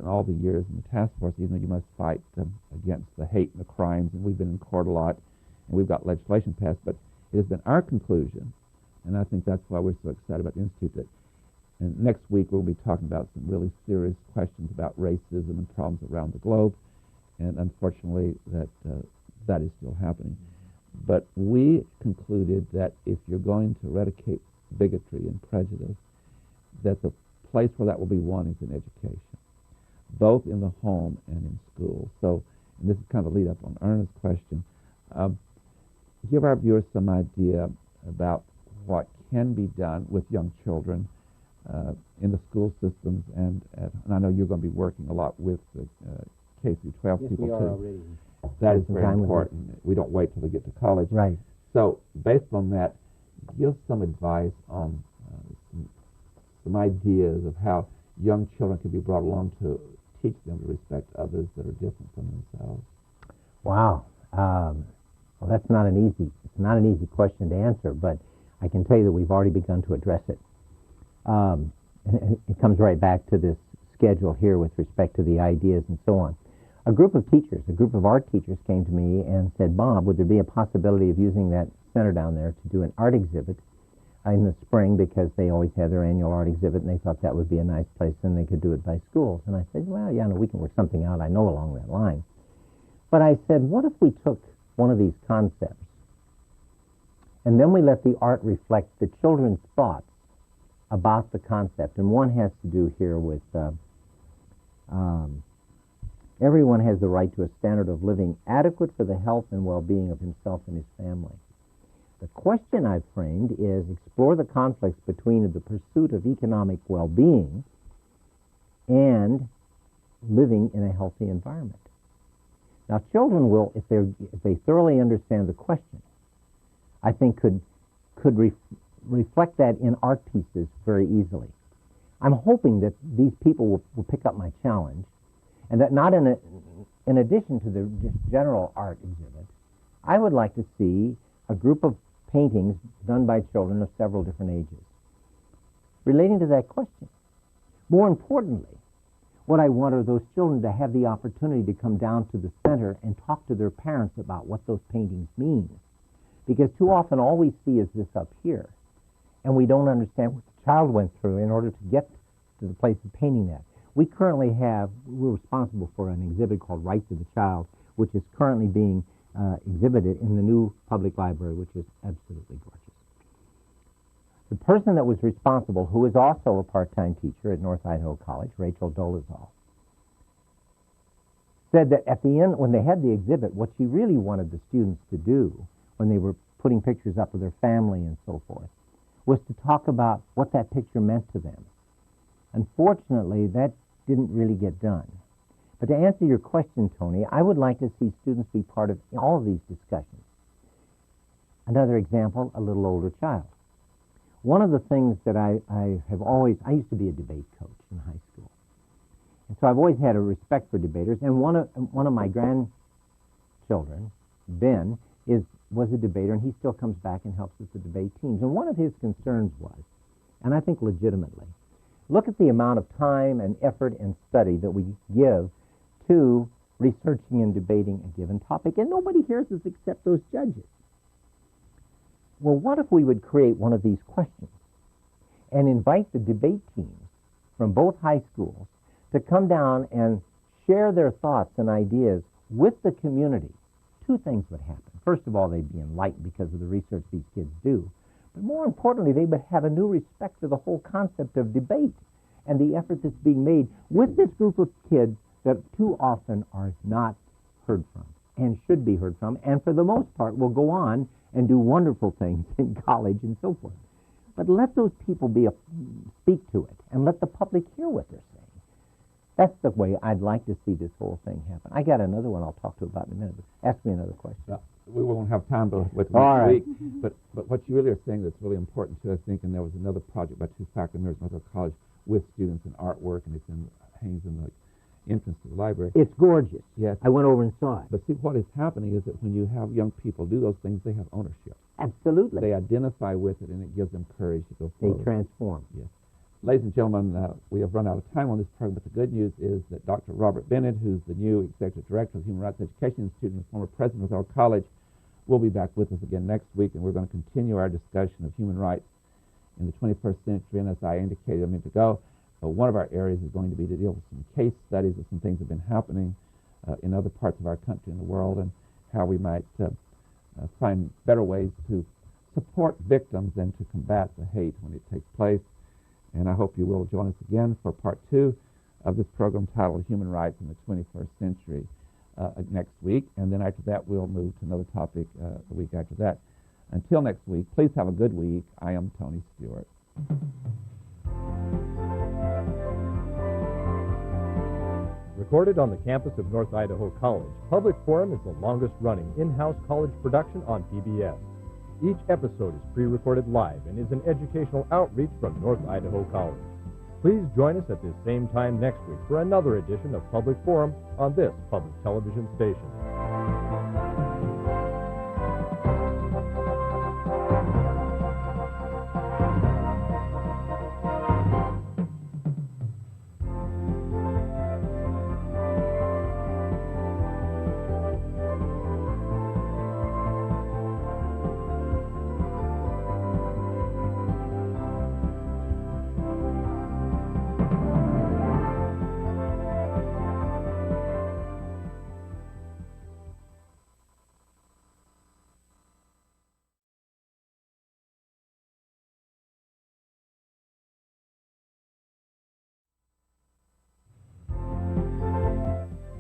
in all the years in the task force, you know, you must fight against the hate and the crimes, and we've been in court a lot, and we've got legislation passed, but it has been our conclusion, and I think that's why we're so excited about the Institute, that and next week we'll be talking about some really serious questions about racism and problems around the globe, and unfortunately that is still happening. But we concluded that if you're going to eradicate bigotry and prejudice, that the place where that will be won is in education, both in the home and in school. So, and this is kind of a lead up on Ernest's question, give our viewers some idea about what can be done with young children in the school systems, and I know you're going to be working a lot with the K through 12 people we are too. already. That is very important. We don't wait till they get to college. Right. So, based on that, give some advice on some ideas of how young children can be brought along to teach them to respect others that are different from themselves. Wow. Well, it's not an easy question to answer, but I can tell you that we've already begun to address it. And it comes right back to this schedule here with respect to the ideas and so on. A group of art teachers came to me and said, Bob, would there be a possibility of using that center down there to do an art exhibit in the spring, because they always have their annual art exhibit, and they thought that would be a nice place, and they could do it by schools. And I said, well, yeah, no, we can work something out, I know, along that line. But I said, what if we took one of these concepts, and then we let the art reflect the children's thoughts about the concept? And one has to do here with everyone has the right to a standard of living adequate for the health and well-being of himself and his family. The question I've framed is explore the conflicts between the pursuit of economic well-being and living in a healthy environment. Now, children will, if they thoroughly understand the question, I think could reflect that in art pieces very easily. I'm hoping that these people will pick up my challenge, and that not in addition to the general art exhibit, I would like to see a group of paintings done by children of several different ages relating to that question. More importantly, what I want are those children to have the opportunity to come down to the center and talk to their parents about what those paintings mean. Because too often all we see is this up here, and we don't understand what the child went through in order to get to the place of painting that. We're responsible for an exhibit called Rights of the Child, which is currently being exhibited in the new public library, which is absolutely gorgeous. The person that was responsible, who is also a part-time teacher at North Idaho College, Rachel Dolezal, said that at the end, when they had the exhibit, what she really wanted the students to do when they were putting pictures up of their family and so forth was to talk about what that picture meant to them. Unfortunately, that didn't really get done. But to answer your question, Tony, I would like to see students be part of all of these discussions. Another example, a little older child. One of the things that I used to be a debate coach in high school. And so I've always had a respect for debaters. And one of my grandchildren, Ben, was a debater, and he still comes back and helps with the debate teams. And one of his concerns was, and I think legitimately, look at the amount of time and effort and study that we give to researching and debating a given topic, and nobody hears us except those judges. Well, what if we would create one of these questions and invite the debate teams from both high schools to come down and share their thoughts and ideas with the community? Two things would happen. First of all, they'd be enlightened because of the research these kids do. But more importantly, they would have a new respect for the whole concept of debate and the effort that's being made with this group of kids that too often are not heard from and should be heard from, and for the most part will go on and do wonderful things in college and so forth. But let those people speak to it and let the public hear what they're saying. That's the way I'd like to see this whole thing happen. I got another one I'll talk to about in a minute, but ask me another question. We won't have time to with All next right. week, but what you really are saying that's really important too, I think, and there was another project by two faculty members at North College with students in artwork, and hangs in the entrance to the library. It's gorgeous. Yes. I went over and saw it. But see, what is happening is that when you have young people do those things, they have ownership. Absolutely. They identify with it, and it gives them courage to go forward. They transform. Yes. Ladies and gentlemen, we have run out of time on this program, but the good news is that Dr. Robert Bennett, who's the new Executive Director of the Human Rights Education Institute and the former President of our college, will be back with us again next week, and we're going to continue our discussion of human rights in the 21st century. And as I indicated a minute ago, one of our areas is going to be to deal with some case studies of some things that have been happening in other parts of our country and the world, and how we might find better ways to support victims and to combat the hate when it takes place. And I hope you will join us again for part 2 of this program titled Human Rights in the 21st Century next week. And then after that, we'll move to another topic the week after that. Until next week, please have a good week. I am Tony Stewart. Recorded on the campus of North Idaho College, Public Forum is the longest-running in-house college production on PBS. Each episode is pre-recorded live and is an educational outreach from North Idaho College. Please join us at this same time next week for another edition of Public Forum on this public television station.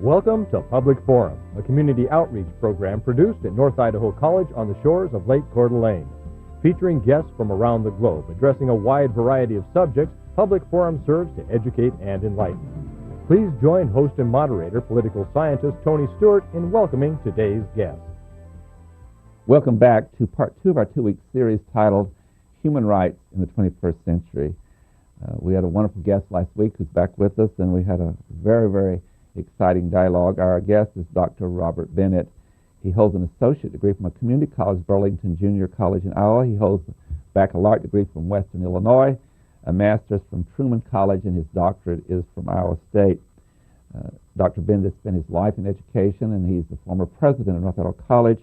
Welcome to Public Forum, a community outreach program produced at North Idaho College on the shores of Lake Coeur d'Alene. Featuring guests from around the globe addressing a wide variety of subjects, Public Forum serves to educate and enlighten. Please join host and moderator, political scientist Tony Stewart, in welcoming today's guest. Welcome back to part 2 of our 2-week series titled Human Rights in the 21st Century. We had a wonderful guest last week who's back with us, and we had a very, very exciting dialogue. Our guest is Dr. Robert Bennett. He holds an associate degree from a community college, Burlington Junior College in Iowa. He holds a baccalaureate degree from Western Illinois, a master's from Truman College, and his doctorate is from Iowa State. Dr. Bennett spent his life in education, and he's the former president of North Idaho College,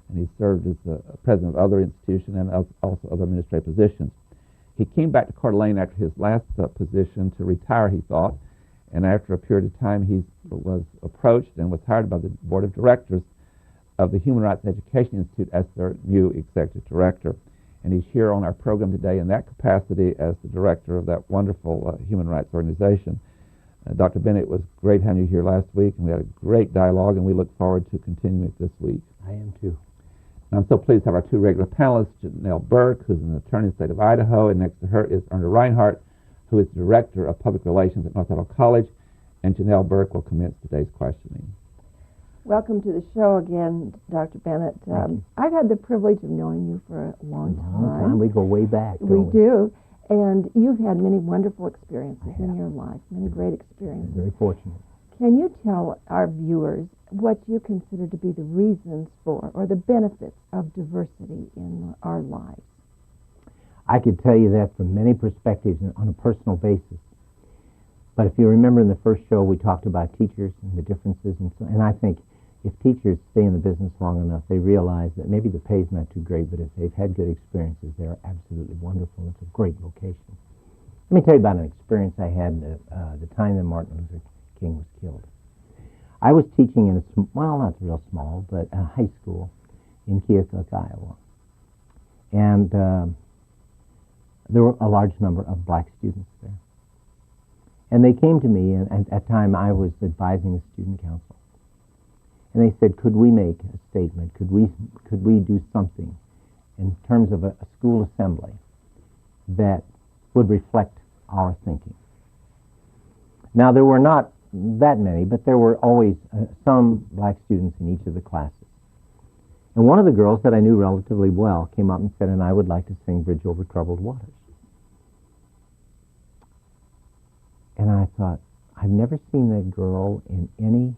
and he served as the president of other institutions and also other administrative positions. He came back to Coeur d'Alene after his last position to retire, he thought, and after a period of time, he was approached and was hired by the board of directors of the Human Rights Education Institute as their new executive director. And he's here on our program today in that capacity as the director of that wonderful human rights organization. Dr. Bennett, it was great having you here last week, and we had a great dialogue, and we look forward to continuing it this week. I am too. And I'm so pleased to have our 2 regular panelists, Janelle Burke, who's an attorney in the state of Idaho, and next to her is Erna Reinhardt, who is Director of Public Relations at North Idaho College, and Janelle Burke will commence today's questioning. Welcome to the show again, Dr. Bennett. I've had the privilege of knowing you for a long time. We go way back. We do. And you've had many wonderful experiences in your life, many great experiences. Very fortunate. Can you tell our viewers what you consider to be the reasons for or the benefits of diversity in our lives? I could tell you that from many perspectives and on a personal basis. But if you remember in the first show, we talked about teachers and the differences. And I think if teachers stay in the business long enough, they realize that maybe the pay is not too great, but if they've had good experiences, they're absolutely wonderful. It's a great vocation. Let me tell you about an experience I had the time that Martin Luther King was killed. I was teaching in not real small, but a high school in Keokuk, Iowa. And there were a large number of black students there. And they came to me, and at that time I was advising the student council. And they said, could we make a statement? Could we do something in terms of a school assembly that would reflect our thinking? Now, there were not that many, but there were always some black students in each of the classes. And one of the girls that I knew relatively well came up and said, and I would like to sing Bridge Over Troubled Waters. And I thought, I've never seen that girl in any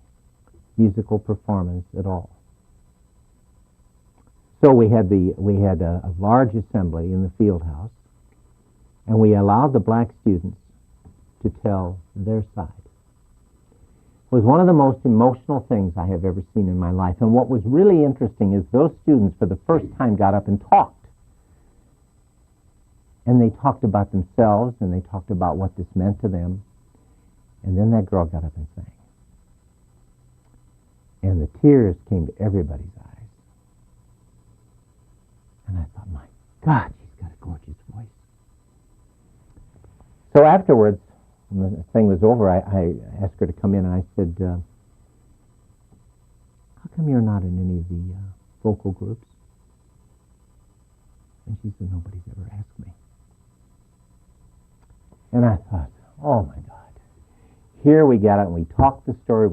musical performance at all. So we had a large assembly in the field house, And we allowed the black students to tell their side. It was one of the most emotional things I have ever seen in my life. And what was really interesting is those students for the first time got up and talked. And they talked about themselves, and they talked about what this meant to them. And then that girl got up and sang. And the tears came to everybody's eyes. And I thought, my God, she's got a gorgeous voice. So afterwards, when the thing was over, I asked her to come in, and I said, how come you're not in any of the vocal groups? And she said, nobody's ever asked me. And I thought, oh my God. Here we got it, and we talked the story,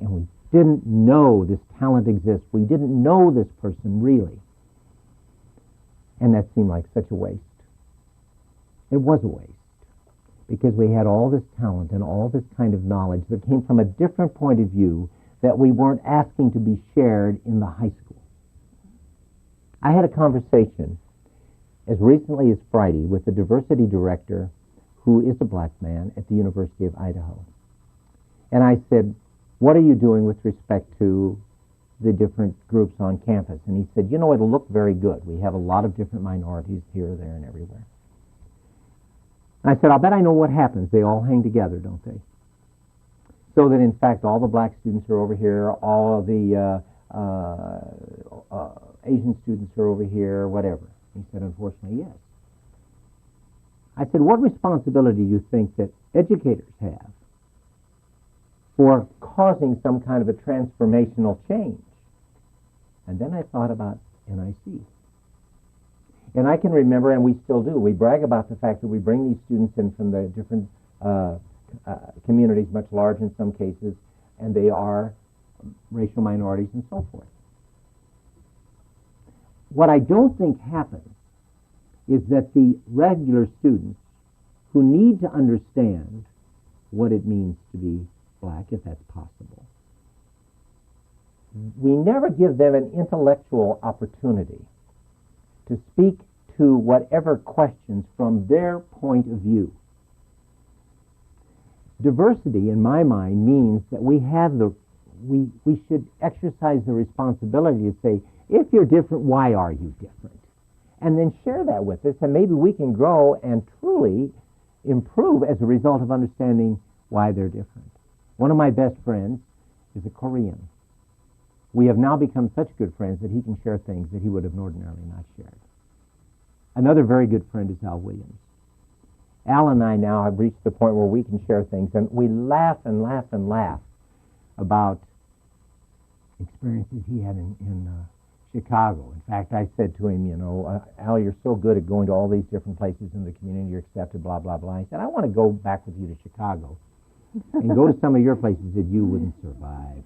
and we didn't know this talent exists. We didn't know this person really. And that seemed like such a waste. It was a waste, because we had all this talent and all this kind of knowledge that came from a different point of view that we weren't asking to be shared in the high school. I had a conversation as recently as Friday with the diversity director, who is a black man at the University of Idaho. And I said, what are you doing with respect to the different groups on campus? And he said, you know, it'll look very good. We have a lot of different minorities here, there, and everywhere. And I said, I'll bet I know what happens. They all hang together, don't they? So that, in fact, all the black students are over here, all of the Asian students are over here, whatever. He said, unfortunately, yes. I said, what responsibility do you think that educators have for causing some kind of a transformational change? And then I thought about NIC. And I can remember, and we still do, we brag about the fact that we bring these students in from the different communities, much larger in some cases, and they are racial minorities and so forth. What I don't think happens is that the regular students who need to understand what it means to be black, if that's possible, we never give them an intellectual opportunity to speak to whatever questions from their point of view. Diversity, in my mind, means that we should exercise the responsibility to say, if you're different, why are you different? And then share that with us, and maybe we can grow and truly improve as a result of understanding why they're different. One of my best friends is a Korean. We have now become such good friends that he can share things that he would have ordinarily not shared. Another very good friend is Al Williams. Al and I now have reached the point where we can share things, and we laugh and laugh and laugh about experiences he had in Chicago. In fact, I said to him, you know, Al, you're so good at going to all these different places in the community, you're accepted, blah, blah, blah. He said, I want to go back with you to Chicago and go to some of your places that you wouldn't survive.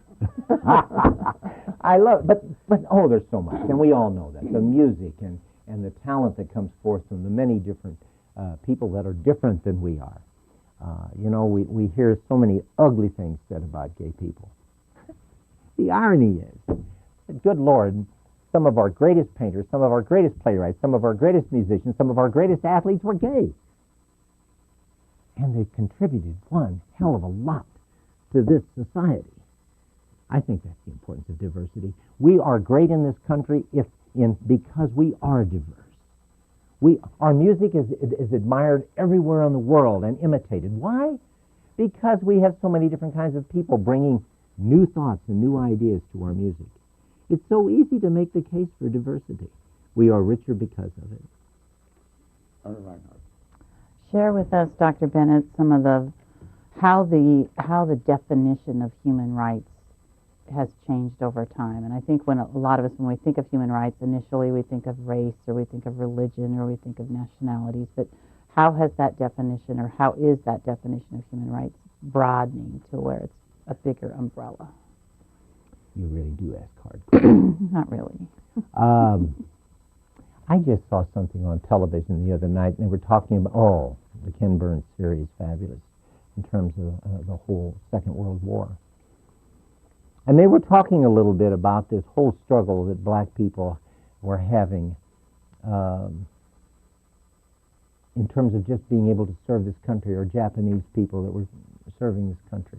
I love it, but oh, there's so much, and we all know that. The music and the talent that comes forth from the many different people that are different than we are. You know, we hear so many ugly things said about gay people. The irony is, good Lord, some of our greatest painters, some of our greatest playwrights, some of our greatest musicians, some of our greatest athletes were gay. And they contributed one hell of a lot to this society. I think that's the importance of diversity. We are great in this country because we are diverse. Our music is admired everywhere in the world and imitated. Why? Because we have so many different kinds of people bringing new thoughts and new ideas to our music. It's so easy to make the case for diversity. We are richer because of it. Share with us, Dr. Bennett, some of how the definition of human rights has changed over time. And I think when a lot of us, when we think of human rights, initially we think of race, or we think of religion, or we think of nationalities. But how has that definition, or how is that definition of human rights broadening to where it's a bigger umbrella? You really do ask hard questions. Not really. I just saw something on television the other night, and they were talking about, the Ken Burns series, fabulous, in terms of the whole Second World War. And they were talking a little bit about this whole struggle that black people were having in terms of just being able to serve this country, or Japanese people that were serving this country.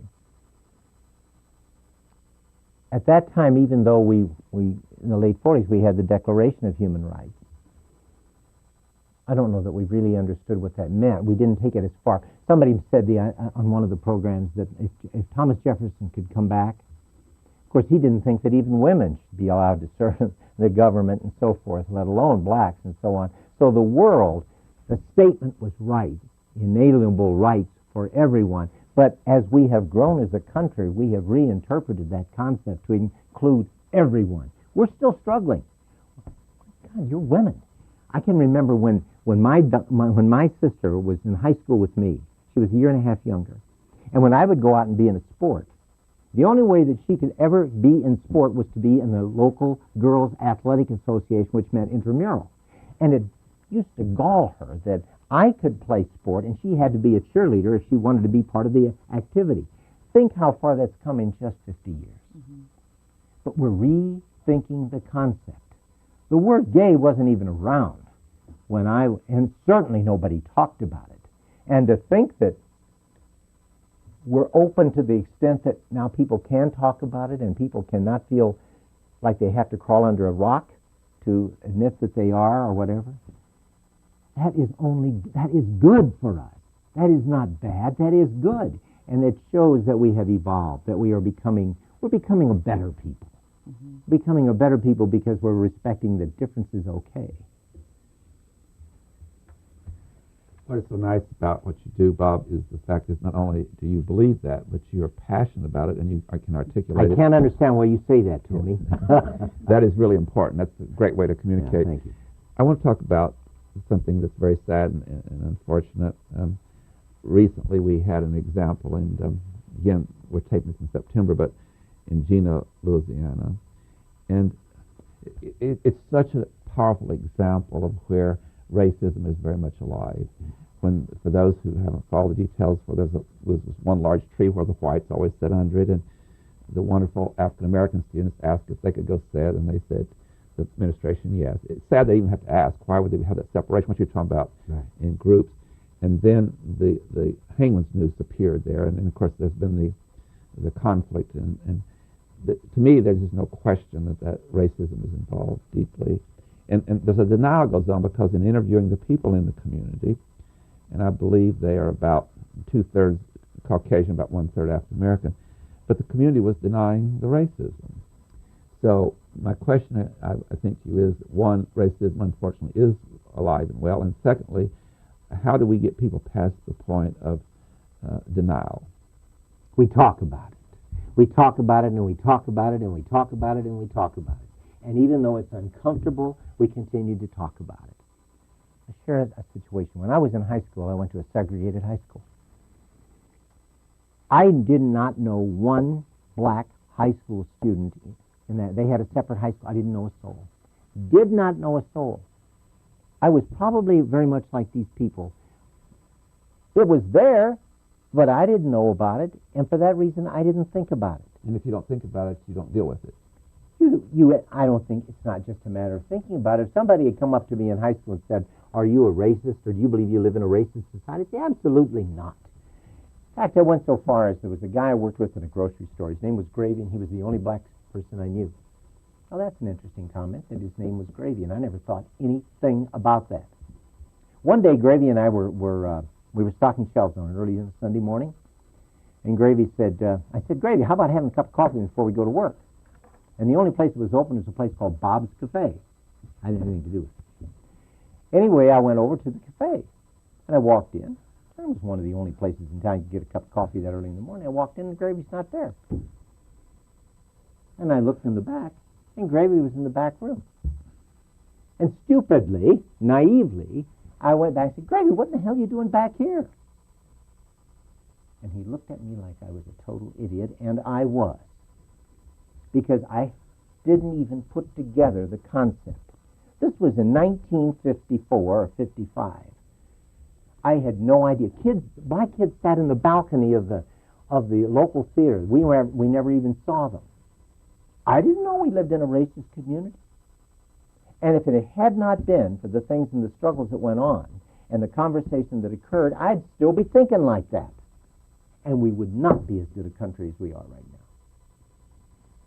At that time, even though we in the late 40s, we had the Declaration of Human Rights, I don't know that we really understood what that meant. We didn't take it as far. Somebody said on one of the programs that if Thomas Jefferson could come back, of course, he didn't think that even women should be allowed to serve the government and so forth, let alone blacks and so on. So the world, the statement was right, inalienable rights for everyone. But as we have grown as a country, we have reinterpreted that concept to include everyone. We're still struggling. God, you're women. I can remember when my sister was in high school with me. She was a year and a half younger. And when I would go out and be in a sport, the only way that she could ever be in sport was to be in the local girls' athletic association, which meant intramural. And it used to gall her that I could play sport and she had to be a cheerleader if she wanted to be part of the activity. Think how far that's come in just 50 years. Mm-hmm. But we're rethinking the concept. The word gay wasn't even around when and certainly nobody talked about it. And to think that we're open to the extent that now people can talk about it and people cannot feel like they have to crawl under a rock to admit that they are or whatever, that is good for us. That is not bad, that is good. And it shows that we have evolved, that we're becoming a better people. Mm-hmm. Becoming a better people because we're respecting that difference is okay. What is so nice about what you do, Bob, is the fact that not only do you believe that, but you're passionate about it and you can articulate it. I can't understand why you say that, Tony. That is really important. That's a great way to communicate. Yeah, thank you. I want to talk about something that's very sad and unfortunate. Recently we had an example, and again, we're taping this in September, but in Jena, Louisiana. And it's such a powerful example of where racism is very much alive. When, for those who haven't followed the details, there was this one large tree where the whites always sat under it, and the wonderful African-American students asked if they could go sit, and they said, the administration, yes. It's sad they even have to ask, why would they have that separation, what you're talking about, right, in groups. And then the hangman's noose appeared there, and of course there's been the conflict, and to me there's just no question that racism is involved deeply. And there's a denial goes on because in interviewing the people in the community, and I believe they are about 2/3 Caucasian, about 1/3 African American, but the community was denying the racism. So my question, I think to you is, one, racism unfortunately is alive and well, and secondly, how do we get people past the point of denial? We talk about it. We talk about it, and we talk about it, and we talk about it, and we talk about it. And even though it's uncomfortable, we continue to talk about it. I share a situation. When I was in high school, I went to a segregated high school. I did not know one black high school student in that. They had a separate high school. I didn't know a soul. Did not know a soul. I was probably very much like these people. It was there, but I didn't know about it, and for that reason, I didn't think about it. And if you don't think about it, you don't deal with it. I don't think it's not just a matter of thinking about it. If somebody had come up to me in high school and said, "Are you a racist, or do you believe you live in a racist society?" I'd say, absolutely not. In fact, I went so far as there was a guy I worked with in a grocery store. His name was Gravy, and he was the only black person I knew. Well, that's an interesting comment, that his name was Gravy, and I never thought anything about that. One day, Gravy and I we were stocking shelves on an early Sunday morning, and Gravy said, I said, "Gravy, how about having a cup of coffee before we go to work?" And the only place that was open was a place called Bob's Cafe. I didn't have anything to do with it. Anyway, I went over to the cafe, and I walked in. It was one of the only places in town you could get a cup of coffee that early in the morning. I walked in, and Gravy's not there. And I looked in the back, and Gravy was in the back room. And stupidly, naively, I went back and said, "Gravy, what in the hell are you doing back here?" And he looked at me like I was a total idiot, and I was. Because I didn't even put together the concept. This was in 1954 or 55. I had no idea. My kids sat in the balcony of the local theater. We never even saw them. I didn't know we lived in a racist community. And if it had not been for the things and the struggles that went on, and the conversation that occurred, I'd still be thinking like that. And we would not be as good a country as we are right now.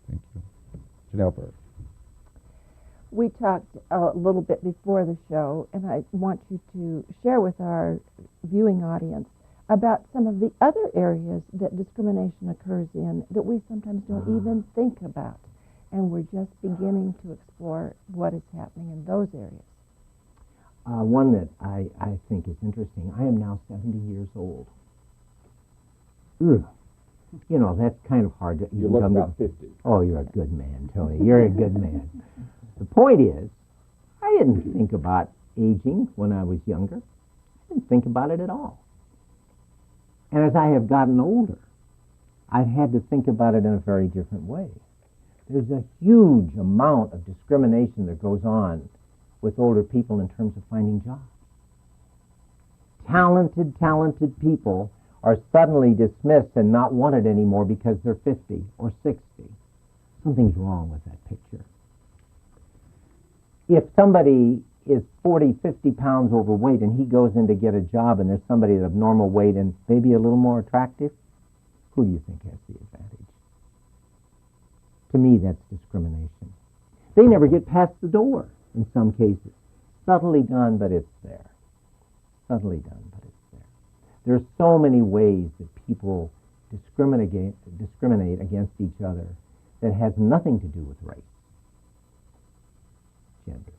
Thank you. Janelle Burke. We talked a little bit before the show, and I want you to share with our viewing audience about some of the other areas that discrimination occurs in that we sometimes don't even think about. And we're just beginning to explore what is happening in those areas. One that I think is interesting. I am now 70 years old. Ugh. You know, that's kind of hard to... You look about 50. Oh, you're a good man, Tony. You're a good man. The point is, I didn't think about aging when I was younger. I didn't think about it at all. And as I have gotten older, I've had to think about it in a very different way. There's a huge amount of discrimination that goes on with older people in terms of finding jobs. Talented people are suddenly dismissed and not wanted anymore because they're 50 or 60. Something's wrong with that picture. If somebody is 40, 50 pounds overweight and he goes in to get a job and there's somebody of normal weight and maybe a little more attractive, who do you think has the advantage? To me, that's discrimination. They never get past the door in some cases. Subtly done, but it's there. Subtly done, but it's there. There's so many ways that people discriminate against each other that has nothing to do with race, gender.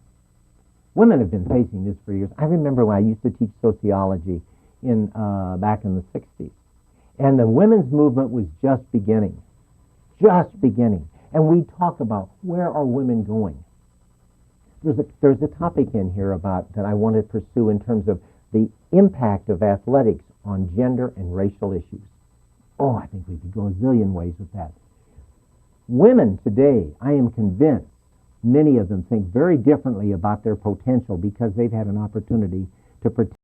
Women have been facing this for years. I remember when I used to teach sociology back in the 60s, and the women's movement was just beginning. And we talk about where are women going. There's a topic in here about that I want to pursue in terms of the impact of athletics on gender and racial issues. Oh, I think we could go a zillion ways with that. Women today, I am convinced, many of them think very differently about their potential because they've had an opportunity to participate